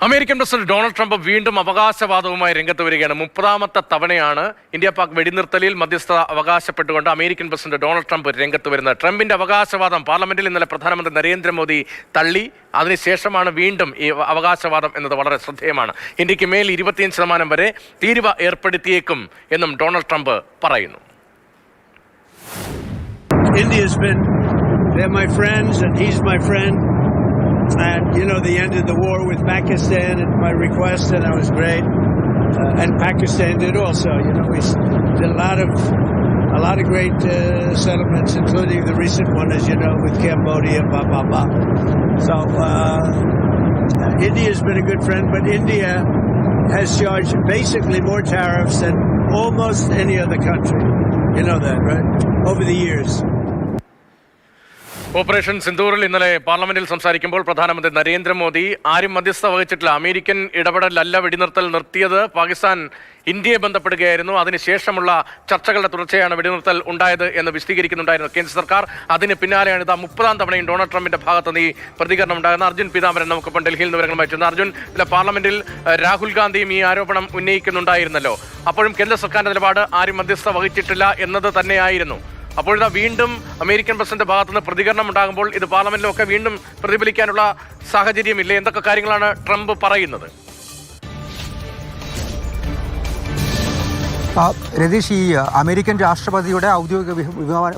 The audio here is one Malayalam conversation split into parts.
അമേരിക്കൻ പ്രസിഡന്റ് ഡൊണാൾഡ് ട്രംപ് വീണ്ടും അവകാശവാദവുമായി രംഗത്ത് വരികയാണ്. 30ാമത്തെ തവണയാണ് ഇന്ത്യ പാക് വെടിനിർത്തലിൽ മധ്യസ്ഥത അവകാശപ്പെട്ടുകൊണ്ട് അമേരിക്കൻ പ്രസിഡന്റ് ഡൊണാൾഡ് ട്രംപ് രംഗത്ത് വരുന്നത്. ട്രംപിന്റെ അവകാശവാദം പാർലമെന്റിൽ ഇന്നലെ പ്രധാനമന്ത്രി നരേന്ദ്രമോദി തള്ളി. അതിനുശേഷമാണ് വീണ്ടും ഈ അവകാശവാദം എന്നത് വളരെ ശ്രദ്ധേയമാണ്. ഇന്ത്യക്ക് മേൽ 25% വരെ തീരുവ ഏർപ്പെടുത്തിയേക്കും എന്നും ഡൊണാൾഡ് ട്രംപ് പറയുന്നു. They're my friends and he's my friend. And they ended the war with Pakistan at my request, and that was great. And Pakistan did also. We did a lot of great settlements, including the recent one, as you know, with Cambodia. So India's been a good friend, but India has charged basically more tariffs than almost any other country. You know that, right? Over the years. Operation സിന്ദൂറിൽ ഇന്നലെ പാർലമെന്റിൽ സംസാരിക്കുമ്പോൾ പ്രധാനമന്ത്രി നരേന്ദ്രമോദി ആരും മധ്യസ്ഥത വഹിച്ചിട്ടില്ല, അമേരിക്കൻ ഇടപെടലല്ല വെടിനിർത്തൽ നിർത്തിയത്, പാകിസ്ഥാൻ ഇന്ത്യയെ ബന്ധപ്പെടുകയായിരുന്നു, അതിനുശേഷമുള്ള ചർച്ചകളുടെ തുടർച്ചയാണ് വെടിനിർത്തൽ ഉണ്ടായത് എന്ന് വിശദീകരിക്കുന്നുണ്ടായിരുന്നു കേന്ദ്ര സർക്കാർ. അതിന് പിന്നാലെയാണ് ഇതാ 30ാം തവണയും ഡൊണാൾഡ് ട്രംപിന്റെ ഭാഗത്ത് നിന്ന് ഈ പ്രതികരണം ഉണ്ടാകുന്ന. അർജുൻ പീതാംബരൻ നമുക്കിപ്പം ഡൽഹിയിൽ നിന്ന് വിവരങ്ങൾ അയച്ചിരുന്നു. അർജുൻ, പാർലമെന്റിൽ രാഹുൽ ഗാന്ധിയും ഈ ആരോപണം ഉന്നയിക്കുന്നുണ്ടായിരുന്നല്ലോ. അപ്പോഴും കേന്ദ്ര സർക്കാരിന്റെ നിലപാട് ആരും മധ്യസ്ഥത വഹിച്ചിട്ടില്ല എന്നത് തന്നെയായിരുന്നു. അപ്പോഴിതാ വീണ്ടും അമേരിക്കൻ പ്രസിഡന്റ് ഭാഗത്തുനിന്ന് പ്രതികരണം ഉണ്ടാകുമ്പോൾ ഇത് പാർലമെന്റിലൊക്കെ വീണ്ടും പ്രതിഫലിക്കാനുള്ള സാഹചര്യമില്ലേ? എന്തൊക്കെ കാര്യങ്ങളാണ് ട്രംപ് പറയുന്നത്? രതീഷ്, ഈ അമേരിക്കൻ രാഷ്ട്രപതിയുടെ ഔദ്യോഗിക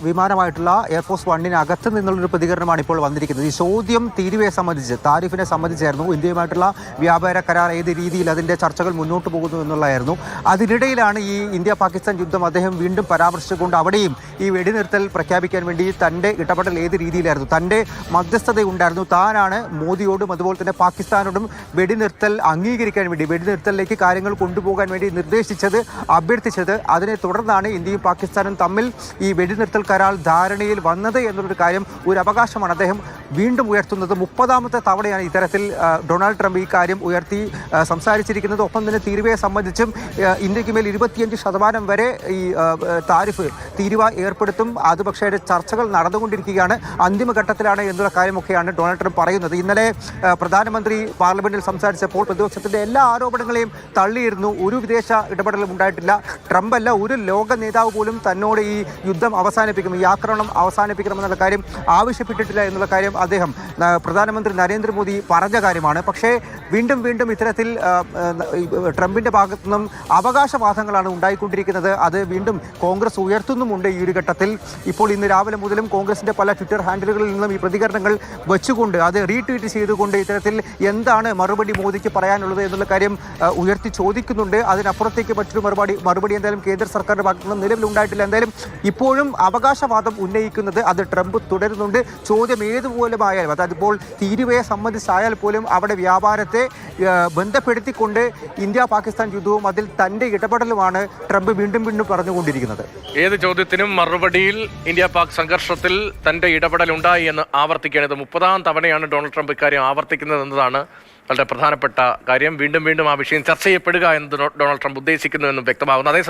വിമാനമായിട്ടുള്ള എയർഫോഴ്സ് വണ്ണിനകത്ത് നിന്നുള്ളൊരു പ്രതികരണമാണ് ഇപ്പോൾ വന്നിരിക്കുന്നത്. ഈ ചോദ്യം തീരുവയെ സംബന്ധിച്ച്, താരിഫിനെ സംബന്ധിച്ചായിരുന്നു. ഇന്ത്യയുമായിട്ടുള്ള വ്യാപാര കരാർ ഏത് രീതിയിൽ അതിൻ്റെ ചർച്ചകൾ മുന്നോട്ട് പോകുന്നു എന്നുള്ളതായിരുന്നു. അതിനിടയിലാണ് ഈ ഇന്ത്യ പാകിസ്ഥാൻ യുദ്ധം അദ്ദേഹം വീണ്ടും പരാമർശിച്ചുകൊണ്ട് അവിടെയും ഈ വെടിനിർത്തൽ പ്രഖ്യാപിക്കാൻ വേണ്ടി തൻ്റെ ഇടപെടൽ ഏത് രീതിയിലായിരുന്നു, തൻ്റെ മധ്യസ്ഥതയുണ്ടായിരുന്നു, താനാണ് മോദിയോടും അതുപോലെ തന്നെ പാകിസ്ഥാനോടും വെടിനിർത്തൽ അംഗീകരിക്കാൻ വേണ്ടി, വെടിനിർത്തലിലേക്ക് കാര്യങ്ങൾ കൊണ്ടുപോകാൻ വേണ്ടി നിർദ്ദേശിച്ചത്, അഭ്യർത്ഥിച്ചത്. അതിനെ തുടർന്നാണ് ഇന്ത്യയും പാകിസ്ഥാനും തമ്മിൽ ഈ വെടിനിർത്തൽ കരാർ ധാരണയിൽ വന്നത് എന്നുള്ളൊരു കാര്യം, ഒരു അവകാശമാണ് അദ്ദേഹം വീണ്ടും ഉയർത്തുന്നത്. 30ാമത്തെ തവണയാണ് ഇത്തരത്തിൽ ഡൊണാൾഡ് ട്രംപ് ഈ കാര്യം ഉയർത്തി സംസാരിച്ചിരിക്കുന്നത്. ഒപ്പം തന്നെ തീരുവയെ സംബന്ധിച്ചും ഇന്ത്യക്ക് മേൽ 25% വരെ ഈ തീരുവ ഏർപ്പെടുത്തും. അത് പക്ഷേ ചർച്ചകൾ നടന്നുകൊണ്ടിരിക്കുകയാണ്, അന്തിമഘട്ടത്തിലാണ് എന്നുള്ള കാര്യമൊക്കെയാണ് ഡൊണാൾഡ് ട്രംപ് പറയുന്നത്. ഇന്നലെ പ്രധാനമന്ത്രി പാർലമെന്റിൽ സംസാരിച്ചപ്പോൾ പ്രതിപക്ഷത്തിന്റെ എല്ലാ ആരോപണങ്ങളെയും തള്ളിയിരുന്നു. ഒരു വിദേശ ഇടപെടലും ഉണ്ടായിട്ടില്ല. ട്രംപ് അല്ല, ഒരു ലോക നേതാവ് പോലും തന്നോട് ഈ യുദ്ധം അവസാനിപ്പിക്കണം, ഈ ആക്രമണം അവസാനിപ്പിക്കണമെന്നുള്ള കാര്യം ആവശ്യപ്പെട്ടിട്ടില്ല എന്നുള്ള കാര്യം അദ്ദേഹം, പ്രധാനമന്ത്രി നരേന്ദ്രമോദി പറഞ്ഞ കാര്യമാണ്. പക്ഷേ വീണ്ടും ഇത്തരത്തിൽ ട്രംപിന്റെ ഭാഗത്തു നിന്നും അവകാശവാദങ്ങളാണ് ഉണ്ടായിക്കൊണ്ടിരിക്കുന്നത്. അത് വീണ്ടും കോൺഗ്രസ് ഉയർത്തുന്നുമുണ്ട് ഈ ഒരു ഘട്ടത്തിൽ. ഇപ്പോൾ ഇന്ന് രാവിലെ മുതലും കോൺഗ്രസിന്റെ പല ട്വിറ്റർ ഹാൻഡിലുകളിൽ നിന്നും ഈ പ്രതികരണങ്ങൾ വെച്ചുകൊണ്ട്, അത് റീട്വീറ്റ് ചെയ്തുകൊണ്ട് ഇത്തരത്തിൽ എന്താണ് മറുപടി മോദിക്ക് പറയാനുള്ളത് എന്നുള്ള കാര്യം ഉയർത്തി ചോദിക്കുന്നുണ്ട്. അതിനപ്പുറത്തേക്ക് മറ്റൊരു മറുപടി എന്തായാലും കേന്ദ്ര സർക്കാരിന്റെ ഭാഗത്തു നിന്നും നിലവിലുണ്ടായിട്ടില്ല. എന്തായാലും ഇപ്പോഴും അവകാശവാദം ഉന്നയിക്കുന്നത് അത് ട്രംപ് തുടരുന്നുണ്ട്. ചോദ്യം ഏതുപോലുമായാലും, അതിപ്പോൾ തീരുവയെ സംബന്ധിച്ചായാൽ പോലും അവിടെ വ്യാപാരത്തെ ബന്ധപ്പെടുത്തിക്കൊണ്ട് ഇന്ത്യ പാകിസ്ഥാൻ യുദ്ധവും അതിൽ തൻ്റെ ഇടപെടലുമാണ് ട്രംപ് വീണ്ടും പറഞ്ഞുകൊണ്ടിരിക്കുന്നത്. ഏത് ചോദ്യത്തിനും മറുപടിയിൽ ഇന്ത്യ പാക് സംഘർഷത്തിൽ തൻ്റെ ഇടപെടൽ ഉണ്ടായി എന്ന് ആവർത്തിക്കുകയാണ്. 30ാം തവണയാണ് ഡൊണാൾഡ് ട്രംപ് ഇക്കാര്യം ആവർത്തിക്കുന്നത് എന്നതാണ് വളരെ പ്രധാനപ്പെട്ട കാര്യം. വീണ്ടും ആ വിഷയം ചർച്ച ചെയ്യപ്പെടുക എന്ന് ഡൊണാൾഡ് ട്രംപ് ഉദ്ദേശിക്കുന്നു എന്നും വ്യക്തമാകുന്നു. അതേസമയം